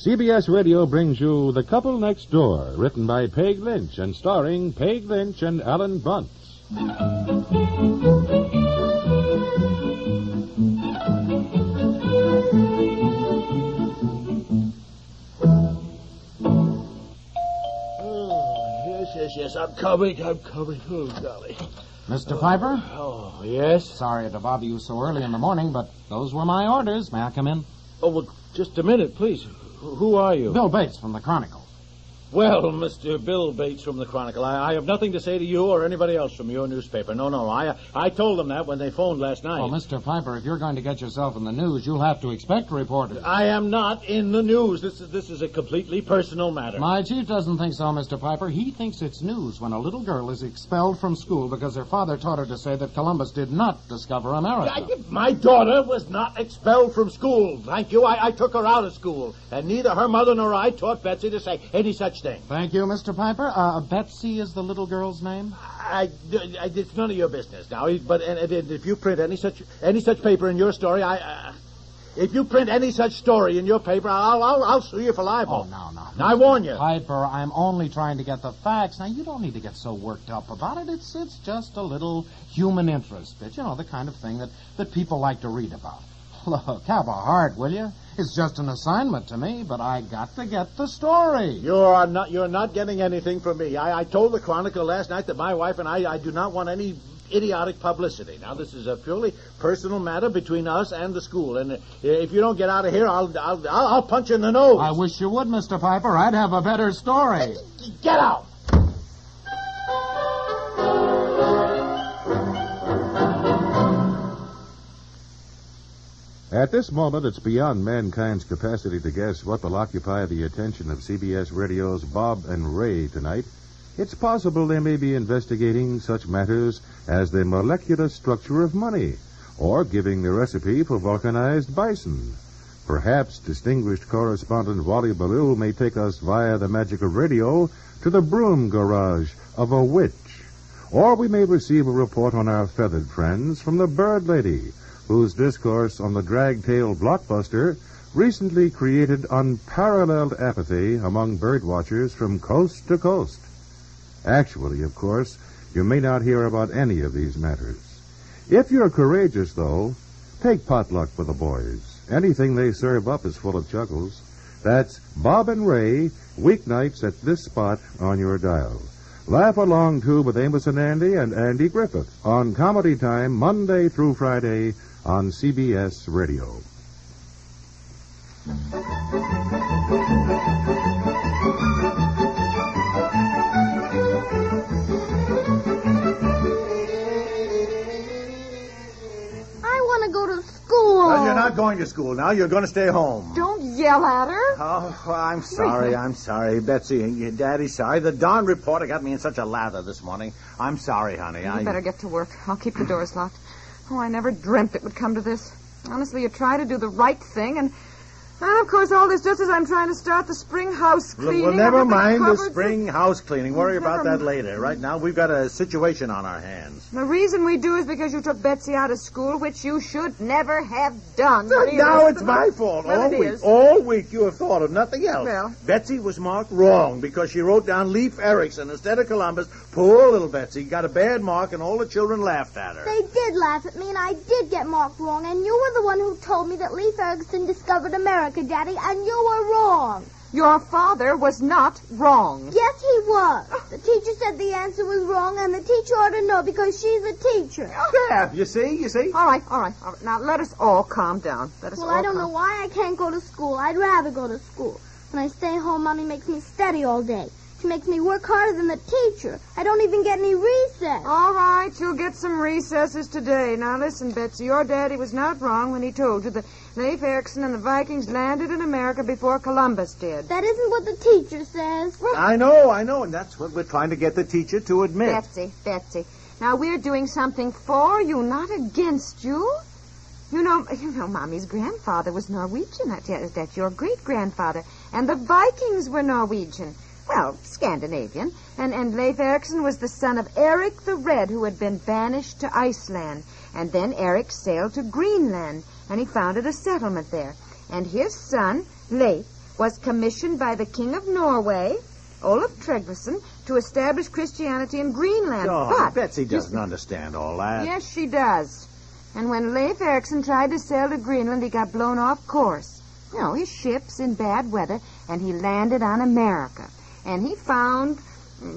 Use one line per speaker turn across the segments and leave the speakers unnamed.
CBS Radio brings you The Couple Next Door, written by Peg Lynch and starring Peg Lynch and Ethel and Bunce.
Yes, I'm coming. Oh, golly.
Mr. Fibber?
Oh, yes?
Sorry to bother you so early in the morning, but those were my orders. May I come in?
Oh, well, just a minute, please. Who are you?
Bill Bates from the Chronicle.
Well, Mr. Bill Bates from the Chronicle, I have nothing to say to you or anybody else from your newspaper. No, I told them that when they phoned last night.
Well, Mr. Fibber, if you're going to get yourself in the news, you'll have to expect reporters.
I am not in the news. This is a completely personal matter.
My chief doesn't think so, Mr. Piper. He thinks it's news when a little girl is expelled from school because her father taught her to say that Columbus did not discover America.
My daughter was not expelled from school. Thank you. I took her out of school. And neither her mother nor I taught Betsy to say any such thing.
Thank you, Mr. Piper. Betsy is the little girl's name?
It's none of your business now. But if you print any such paper in your story, if you print any such story in your paper, I'll sue you for libel.
Oh, no.
Now, I warn you.
Piper, I'm only trying to get the facts. Now, you don't need to get so worked up about it. It's just a little human interest. But, you know, the kind of thing that people like to read about. Look, have a heart, will you? It's just an assignment to me, but I got to get the story.
You're not getting anything from me. I told the Chronicle last night that my wife and I do not want any idiotic publicity. Now, this is a purely personal matter between us and the school, and if you don't get out of here, I'll punch you in the nose.
I wish you would, Mr. Piper. I'd have a better story.
Get out!
At this moment, it's beyond mankind's capacity to guess what will occupy the attention of CBS Radio's Bob and Ray tonight. It's possible they may be investigating such matters as the molecular structure of money, or giving the recipe for vulcanized bison. Perhaps distinguished correspondent Wally Ballou may take us via the magic of radio to the broom garage of a witch. Or we may receive a report on our feathered friends from the Bird Lady, whose discourse on the drag-tailed blockbuster recently created unparalleled apathy among birdwatchers from coast to coast. Actually, of course, you may not hear about any of these matters. If you're courageous, though, take potluck for the boys. Anything they serve up is full of chuckles. That's Bob and Ray, weeknights at this spot on your dial. Laugh along, too, with Amos and Andy Griffith on Comedy Time, Monday through Friday on CBS Radio.
I want to go to school.
Well, you're not going to school now. You're going to stay home.
Don't yell at her.
Oh, I'm sorry, Betsy. Your Daddy's sorry. The Dawn reporter got me in such a lather this morning. I'm sorry, honey.
You better get to work. I'll keep the doors locked. Oh, I never dreamt it would come to this. Honestly, you try to do the right thing, and of course, all this just as I'm trying to start the spring house cleaning.
Well, never mind the spring house cleaning. Worry about that later. Right now, we've got a situation on our hands.
The reason we do is because you took Betsy out of school, which you should never have done.
So now it's my fault.
Well,
all week you have thought of nothing else.
Well,
Betsy was marked wrong because she wrote down Leif Erikson instead of Columbus. Poor little Betsy got a bad mark, and all the children laughed at her.
They did laugh at me, and I did get marked wrong, and you were the one who told me that Leif Erikson discovered America, Daddy, and you were wrong.
Your father was not wrong.
Yes, he was. The teacher said the answer was wrong, and the teacher ought to know because she's a teacher.
Yeah, you see?
All right. Now, let us all calm down.
I don't know why I can't go to school. I'd rather go to school. When I stay home, Mommy makes me study all day. She makes me work harder than the teacher. I don't even get any recess.
All right, you'll get some recesses today. Now, listen, Betsy, your daddy was not wrong when he told you that Leif Erikson and the Vikings landed in America before Columbus did.
That isn't what the teacher says.
Well, I know, and that's what we're trying to get the teacher to admit.
Betsy, now we're doing something for you, not against you. You know, Mommy's grandfather was Norwegian. That's your great-grandfather. And the Vikings were Norwegian. Well, Scandinavian. And Leif Erikson was the son of Eric the Red, who had been banished to Iceland. And then Eric sailed to Greenland, and he founded a settlement there. And his son, Leif, was commissioned by the King of Norway, Olaf Tryggvason, to establish Christianity in Greenland.
Oh,
but
Betsy doesn't understand all that.
Yes, she does. And when Leif Erikson tried to sail to Greenland, he got blown off course. You know, his ship's in bad weather, and he landed on America. And he found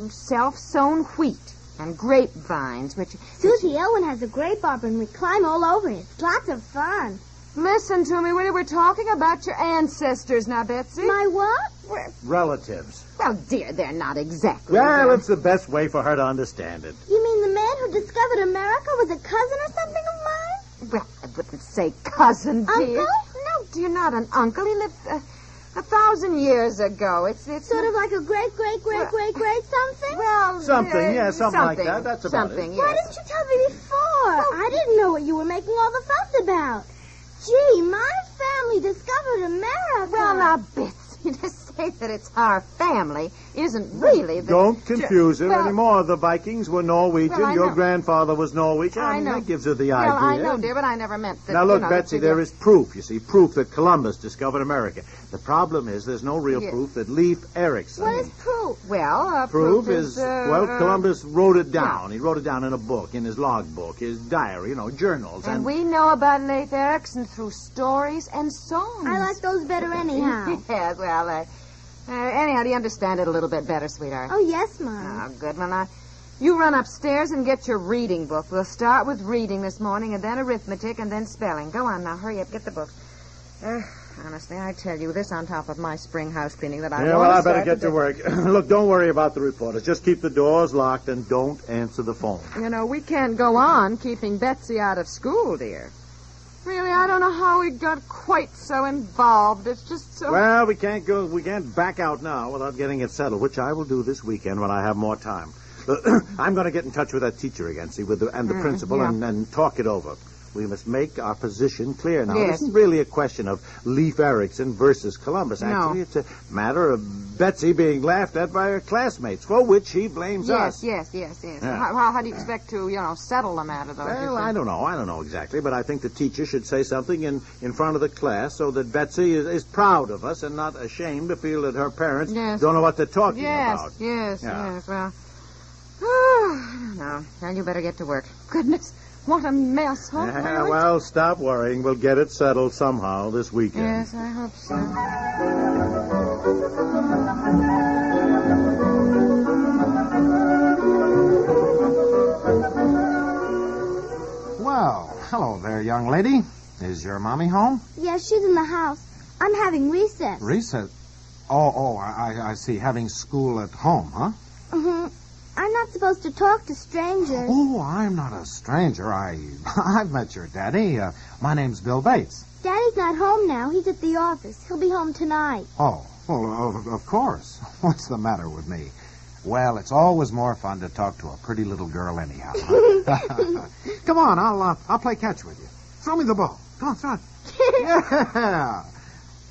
self-sown wheat and grapevines, which...
Susie Owen has a grape arbor, and we climb all over it. It's lots of fun.
Listen to me, Willie. We're talking about your ancestors now, Betsy.
My what?
Relatives.
Well, dear, they're not exactly...
Well, it's the best way for her to understand it.
You mean the man who discovered America was a cousin or something of mine?
Well, I wouldn't say cousin, dear.
Uncle?
No, dear, not an uncle. He lived 1,000 years ago. It's
sort of like a great something?
Well,
something like that. That's about it.
Yes.
Why didn't you tell me before? I didn't know what you were making all the fuss about. Gee, my family discovered America.
Well, now, Betsy, to say that it's our family isn't really the...
Don't confuse her
Well-
anymore. The Vikings were Norwegian.
Well, I
Your
know.
grandfather was Norwegian.
I know.
That gives her the
Well,
idea.
I know, dear, but I never meant that...
Now, look,
you know,
Betsy,
that-
there is proof, you see, proof that Columbus discovered America. The problem is there's no real
Yes.
proof that Leif Erikson...
What is proof?
Well,
Proof is, Columbus wrote it down.
yeah.
He wrote it down in a book, in his logbook, his diary, journals.
And we know about Leif Erikson through stories and songs.
I like those better anyhow.
Yes, well, anyhow, do you understand it a little bit better, sweetheart?
Oh, yes, Mom.
Oh, good. Well, now, you run upstairs and get your reading book. We'll start with reading this morning, and then arithmetic, and then spelling. Go on now. Hurry up. Get the books. Honestly, I tell you, this on top of my spring house cleaning that I
Yeah,
want
well,
to
I better
start
get to work. Look, don't worry about the reporters. Just keep the doors locked and don't answer the phone.
You know, we can't go on keeping Betsy out of school, dear. Really, I don't know how we got quite so involved. It's just so...
Well, we can't back out now without getting it settled, which I will do this weekend when I have more time. I'm going to get in touch with that teacher again, see, and the principal,
yeah.
and talk it over. We must make our position clear now.
Yes.
This isn't really a question of Leif Erikson versus Columbus.
No.
Actually, it's a matter of Betsy being laughed at by her classmates, for which he blames us.
Yes.
Yeah.
How do you expect to, settle the matter, though?
Well, I don't know exactly, but I think the teacher should say something in front of the class so that Betsy is proud of us and not ashamed to feel that her parents
Yes.
don't know what they're talking about.
Yes,
Yeah.
well... I don't know. Well, you better get to work. Goodness, what a mess, huh?
Yeah, well, stop worrying. We'll get it settled somehow this weekend.
Yes, I hope so.
Well, hello there, young lady. Is your mommy home?
Yes, she's in the house. I'm having recess.
Recess? I see. Having school at home, huh?
Mm-hmm. I'm not supposed to talk to strangers.
Oh, I'm not a stranger. I've met your daddy. My name's Bill Bates.
Daddy's not home now. He's at the office. He'll be home tonight.
Oh, well, of course. What's the matter with me? Well, it's always more fun to talk to a pretty little girl anyhow. Huh? Come on, I'll play catch with you. Throw me the ball. Come on, throw it. Yeah.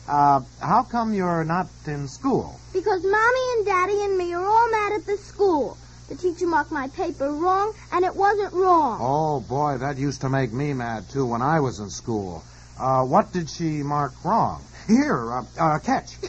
How come you're not in school?
Because Mommy and Daddy and me are all mad at the school. The teacher marked my paper wrong, and it wasn't wrong.
Oh, boy, that used to make me mad, too, when I was in school. What did she mark wrong? Here, catch.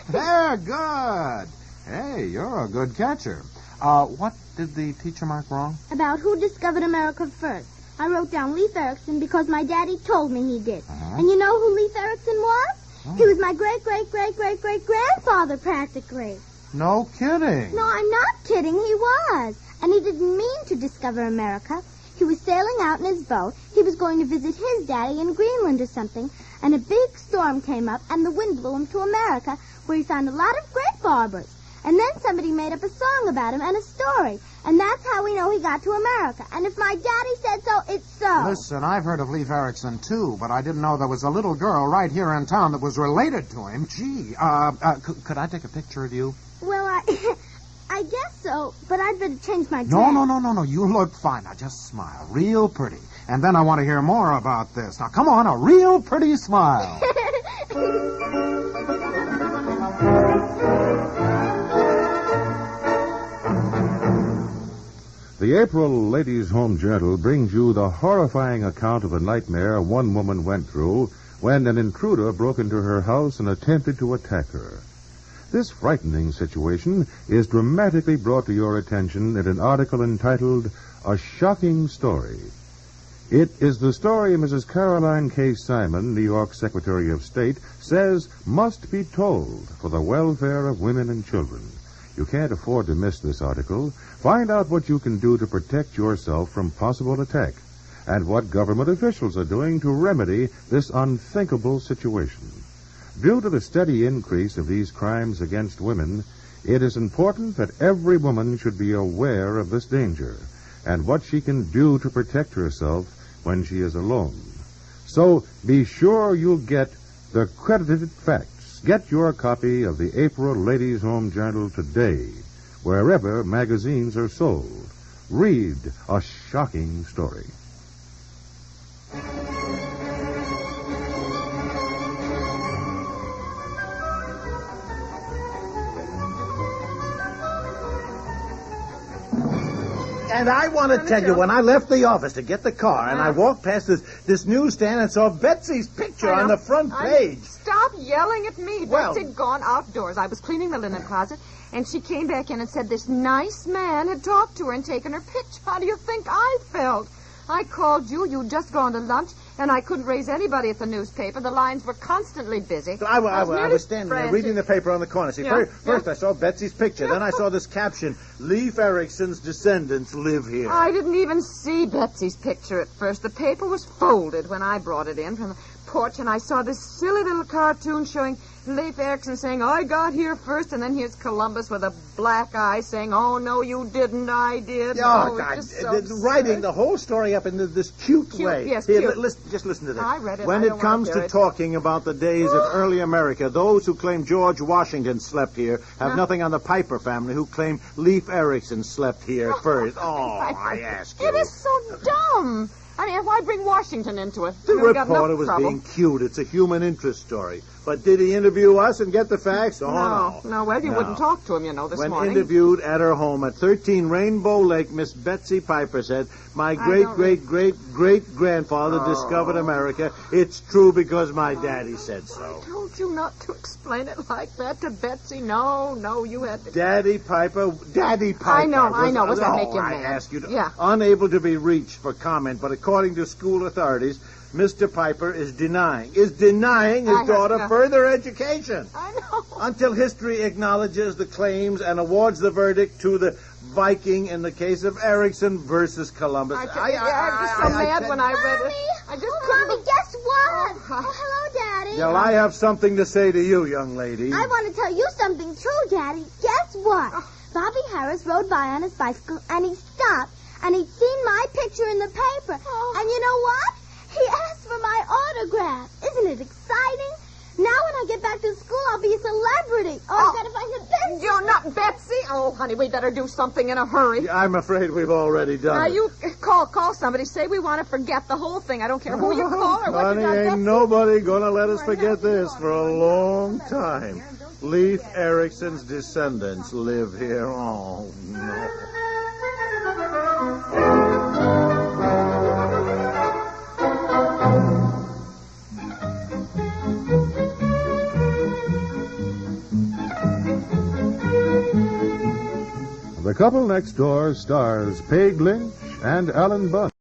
There, good. Hey, you're a good catcher. What did the teacher mark wrong?
About who discovered America first. I wrote down Leif Erikson because my daddy told me he did.
Uh-huh.
And you know who Leif Erikson was?
Oh.
He was my great-great-great-great-great-grandfather, practically.
No kidding.
No, I'm not kidding. He was. And he didn't mean to discover America. He was sailing out in his boat. He was going to visit his daddy in Greenland or something. And a big storm came up, and the wind blew him to America, where he found a lot of grape arbors. And then somebody made up a song about him and a story. And that's how we know he got to America. And if my daddy said so, it's so.
Listen, I've heard of Leif Erikson, too, but I didn't know there was a little girl right here in town that was related to him. Gee, could I take a picture of you?
Well, I guess so, but I'd better change my dress.
No. You look fine. Now, just smile. Real pretty. And then I want to hear more about this. Now, come on, a real pretty smile.
The April Ladies' Home Journal brings you the horrifying account of a nightmare one woman went through when an intruder broke into her house and attempted to attack her. This frightening situation is dramatically brought to your attention in an article entitled A Shocking Story. It is the story Mrs. Caroline K. Simon, New York Secretary of State, says must be told for the welfare of women and children. You can't afford to miss this article. Find out what you can do to protect yourself from possible attack and what government officials are doing to remedy this unthinkable situation. Due to the steady increase of these crimes against women, it is important that every woman should be aware of this danger and what she can do to protect herself when she is alone. So be sure you'll get the credited facts. Get your copy of the April Ladies' Home Journal today, wherever magazines are sold. Read A Shocking Story.
And I want to tell you, when I left the office to get the car, and I walked past this newsstand and saw Betsy's picture on the front page.
Stop yelling at me.
Well,
Betsy had gone outdoors. I was cleaning the linen closet, and she came back in and said this nice man had talked to her and taken her picture. How do you think I felt? I called you. You'd just gone to lunch, and I couldn't raise anybody at the newspaper. The lines were constantly busy.
I was standing there reading the paper on the corner. See, first I saw Betsy's picture. Then I saw this caption, Leif Erikson's descendants live here.
I didn't even see Betsy's picture at first. The paper was folded when I brought it in from the porch, and I saw this silly little cartoon showing Leif Erikson saying, I got here first, and then here's Columbus with a black eye saying, oh, no, you didn't, I did.
Oh, God, writing the whole story up in this cute way.
Yes,
Here,
cute.
Just listen to this.
I read it.
When it comes to talking about the days of early America, those who claim George Washington slept here have nothing on the Piper family who claim Leif Erikson slept here first. Oh, I ask you.
It is so dumb. I mean, why bring Washington into it?
The reporter was being cute. It's a human interest story. But did he interview us and get the facts? Oh,
no. Well, you wouldn't talk to him, this morning.
When interviewed at her home at 13 Rainbow Lake, Miss Betsy Piper said, my great-great-great-great-grandfather discovered America. It's true because my daddy said so.
I told you not to explain it like that to Betsy. No, you had to...
Daddy Piper.
I know. What's that make you mad?
I ask you to... Unable to be reached for comment, but according to school authorities, Mr. Piper is denying his daughter further education.
I know.
Until history acknowledges the claims and awards the verdict to the Viking in the case of Erikson versus Columbus.
I was so mad when I read it.
Mommy, guess what? Hello, Daddy.
Well, I have something to say to you, young lady.
I want to tell you something too, Daddy. Guess what? Bobby Harris rode by on his bicycle, and he stopped, and he'd seen my picture in the paper. And you know what? He asked for my autograph. Isn't it exciting? Now when I get back to school, I'll be a celebrity. I've got to find the Betsy.
You're not Betsy? Oh, honey, we better do something in a hurry.
I'm afraid we've already done it.
You call somebody. Say we want to forget the whole thing. I don't care who you call or what
honey,
you
ain't nobody going to let us forget this for a long time. Leif Erikson's descendants live here. Oh, no.
The Couple Next Door stars Peg Lynch and Ethel and Bunce.